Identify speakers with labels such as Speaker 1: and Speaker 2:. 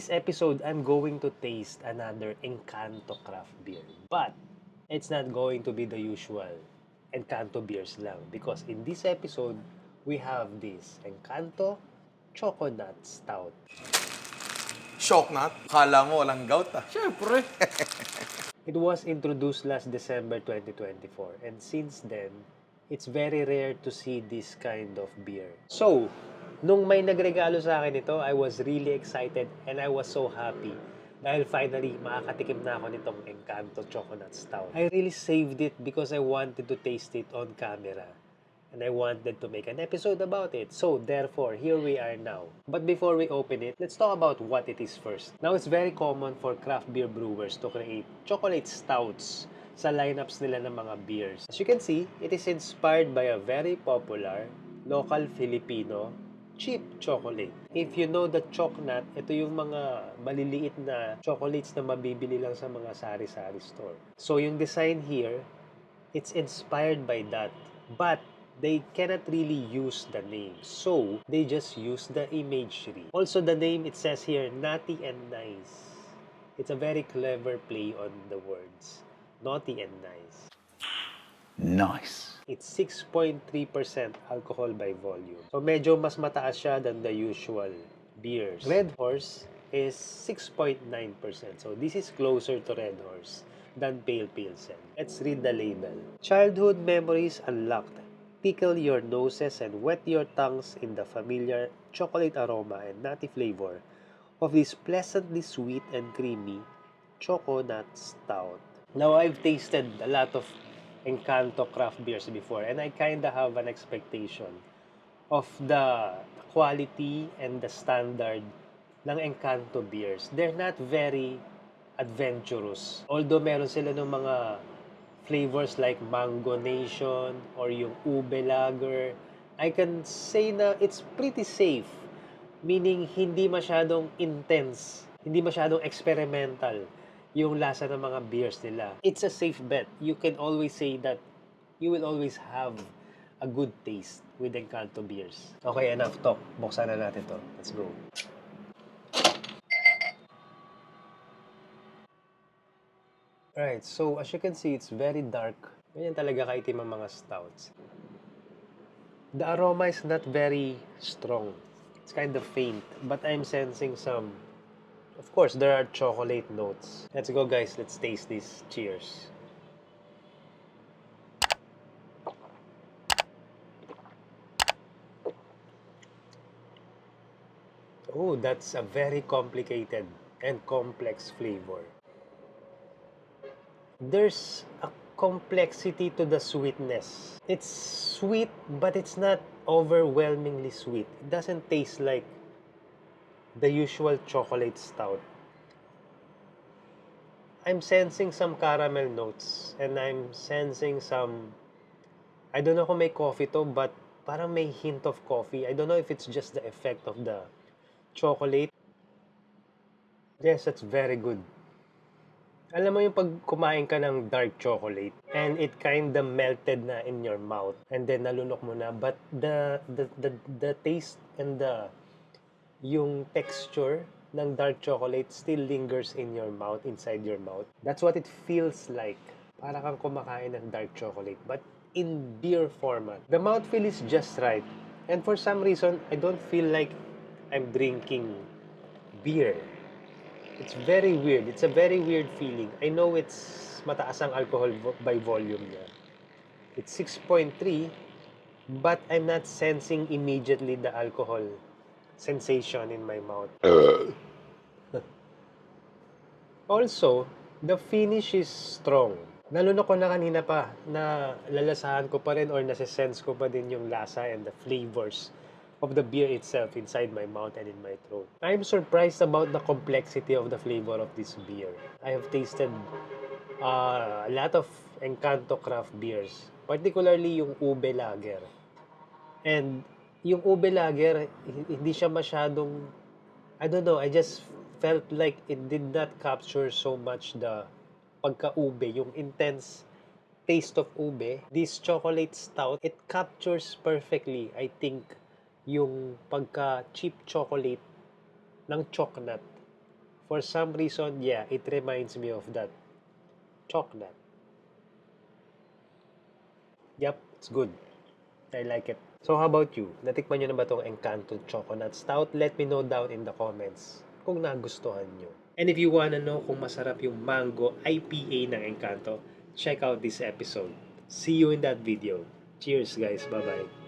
Speaker 1: this episode, I'm going to taste another Encanto craft beer. But it's not going to be the usual Encanto beers lang. Because in this episode, we have this Encanto Choconut Stout.
Speaker 2: Shock not? Kala mo walang gout ah.
Speaker 3: Siyempre.
Speaker 1: It was introduced last December 2024, and since then, it's very rare to see this kind of beer. So, nung may nagregalo sa akin ito, I was really excited and I was so happy dahil finally makakatikim na ako nitong Encanto Choconut Stout. I really saved it because I wanted to taste it on camera. And I wanted to make an episode about it. So, therefore, here we are now. But before we open it, let's talk about what it is first. Now, it's very common for craft beer brewers to create chocolate stouts sa lineups nila ng mga beers. As you can see, it is inspired by a very popular local Filipino cheap chocolate. If you know the Chocnut, ito yung mga maliliit na chocolates na mabibili lang sa mga sari-sari store. So, yung design here, it's inspired by that. But, they cannot really use the name. So, they just use the imagery. Also, the name, it says here, Naughty and Nice. It's a very clever play on the words. Naughty and Nice.
Speaker 3: Nice.
Speaker 1: It's 6.3% alcohol by volume. So, medyo mas mataas siya than the usual beers. Red Horse is 6.9%. So, this is closer to Red Horse than Pale Pilsen. Let's read the label. Childhood memories unlocked. Tickle your noses and wet your tongues in the familiar chocolate aroma and nutty flavor of this pleasantly sweet and creamy Choconut Stout. Now, I've tasted a lot of Encanto craft beers before, and I kinda have an expectation of the quality and the standard ng Encanto beers. They're not very adventurous. Although meron sila ng mga flavors like Mango Nation or yung Ube Lager, I can say na it's pretty safe. Meaning, hindi masyadong intense, hindi masyadong experimental yung lasa ng mga beers nila. It's a safe bet. You can always say that you will always have a good taste with Encanto beers. Okay, enough talk. Buksan na natin to. Let's go. Alright, so as you can see, it's very dark. Ganyan talaga kaitim ang mga stouts. The aroma is not very strong. It's kind of faint, but I'm sensing some... Of course, there are chocolate notes. Let's go, guys. Let's taste this. Cheers. Oh, that's a very complicated and complex flavor. There's a complexity to the sweetness. It's sweet, but it's not overwhelmingly sweet. It doesn't taste like the usual chocolate stout. I'm sensing some caramel notes, and I'm sensing some... I don't know kung may coffee to, but parang may hint of coffee. I don't know if it's just the effect of the chocolate. Yes, that's very good. Alam mo yung pag kumain ka ng dark chocolate and it kinda melted na in your mouth and then nalunok mo na, but the taste and yung texture ng dark chocolate still lingers in your mouth, inside your mouth. That's what it feels like. Para kang kumakain ng dark chocolate, but in beer format. The mouthfeel is just right. And for some reason, I don't feel like I'm drinking beer. It's very weird. It's a very weird feeling. I know it's mataas ang alcohol by volume niya. It's 6.3, but I'm not sensing immediately the alcohol sensation in my mouth. Also, the finish is strong. Nalunok ko na kanina pa na lalasahan ko pa rin or nasisense ko pa din yung lasa and the flavors of the beer itself inside my mouth and in my throat. I'm surprised about the complexity of the flavor of this beer. I have tasted a lot of Encanto craft beers, particularly yung Ube Lager. And yung Ube Lager, hindi siya masyadong, I don't know, I just felt like it did not capture so much the pagka-ube, yung intense taste of ube. This chocolate stout, it captures perfectly, I think, yung pagka-cheap chocolate ng Chocnut For some reason, yeah, it reminds me of that chocolate. Yep, it's good. I like it. So how about you? Natikman nyo na ba itong Encanto Chocolate Stout? Let me know down in the comments kung nagustuhan nyo. And if you wanna know kung masarap yung mango IPA ng Encanto, check out this episode. See you in that video. Cheers guys, bye-bye.